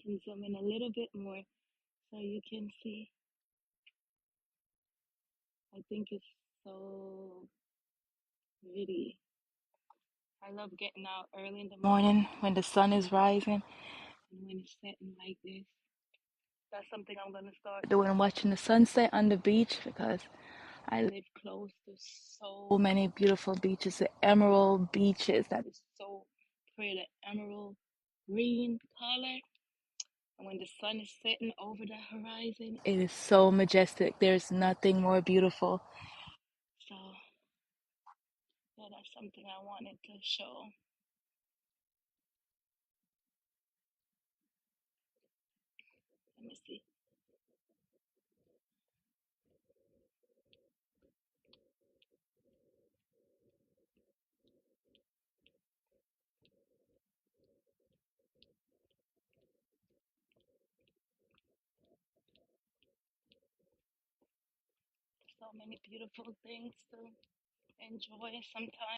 can zoom in a little bit more so you can see. I think it's so pretty. I love getting out early in the morning when the sun is rising and when it's setting like this. That's something I'm gonna start doing, watching the sunset on the beach because I live close to so many beautiful beaches, the emerald beaches that is so pretty, the emerald green color. And when the sun is setting over the horizon, it is so majestic. There's nothing more beautiful. So, yeah, that's something I wanted to show. Let me see. So many beautiful things to enjoy sometimes.